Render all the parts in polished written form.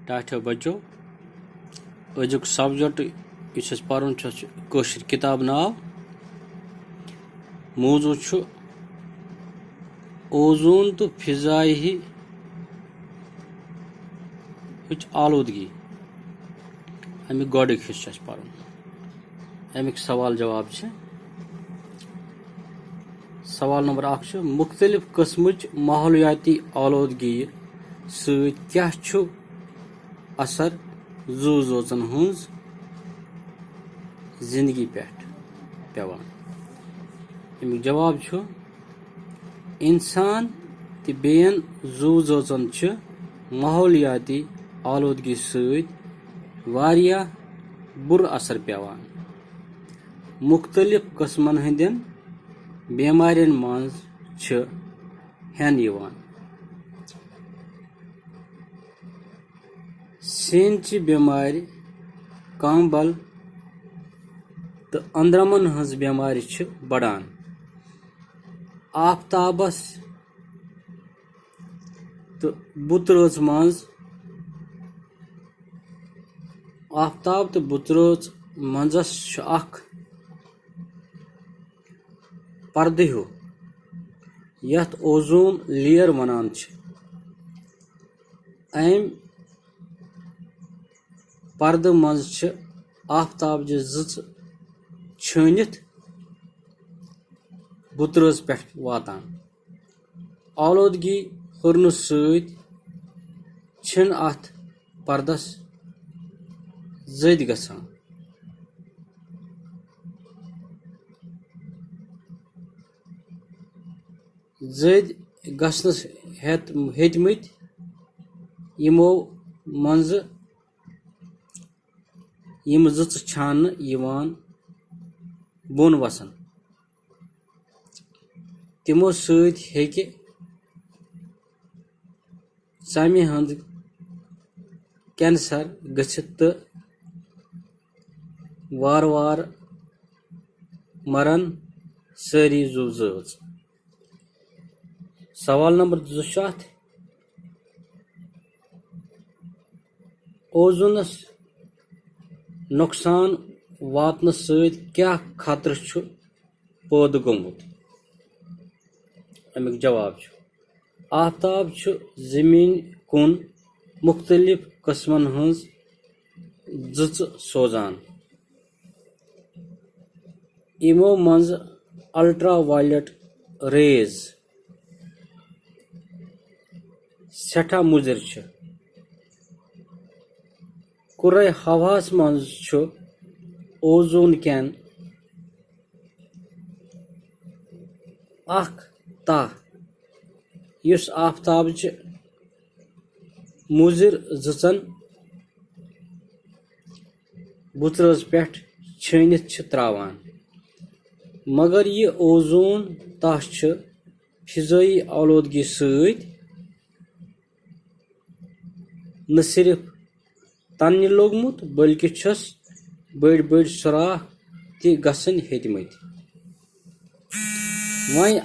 टाठो बच्चो अजुक सब्जेक्ट इस पर्न कशर किताब नाव मौजू ओजोन तो फिजाई आलूदगी अमिक गोडिक हिस्सा पर्न अमिक सवाल जवाब सवाल नंबर 1 मुख्तलिफ किस्मच माहौलियाती आलूदगी क्या असर जू जोचन हज जिंदगी पे पेवान अमिक जवाब इंसान तो बेन जू जोचन माहौलियाती आलूदगी सरिया बुर असर पेवान मुख्तलिफ किस्मन हंदन बेमारियन मज हेन यवान सेंचि बेमार कांबल तो अंद्रमन हज बेमार बढ़ान आफ्ताबस तो बुतरोज मज आफ्ताब तो बुतरोज मंजस पर्दे हो यथ ओजोन लेयर वनान अम पर्द मज आफ्ताब छनित बुतरोज पे वातान आलूदगी हुरन सत अथ पर्दस जद गसान जद गसनस हेतमत यमो मंज यम जच छान बोन वसन तिमो सत चमि हंद कैंसर गछित तो वार वार मरन सारी जू जज सवाल नंबर 2 ओजोनस नुकसान वातन सत क्या खतर पैद गोमुत अमिक जवाब आफ्ताब जमीन कुन मुख्तलिफ किस्मन हज जच सोजान इमो मज अल्ट्रा वायलेट रेज सठा मुजर कुर्रे हवास मज ओजोन कैन अख ताह युस आफ्ताब मुजिर जचन बुतरज पे छनित त्रावान मगर ये ओजोन ताह फिजाई आलूदगी सत न सिर्फ तन्य लोगमुत बल्कि बड़ बड़ सुराख ति गसन हेतमत वहीं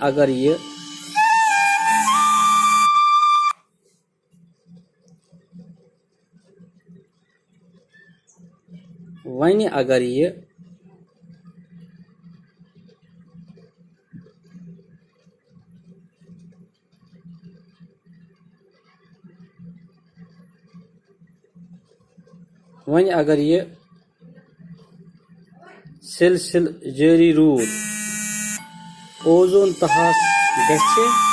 अगर ये सिलसिल जारी रूद ओजोन तहस गछे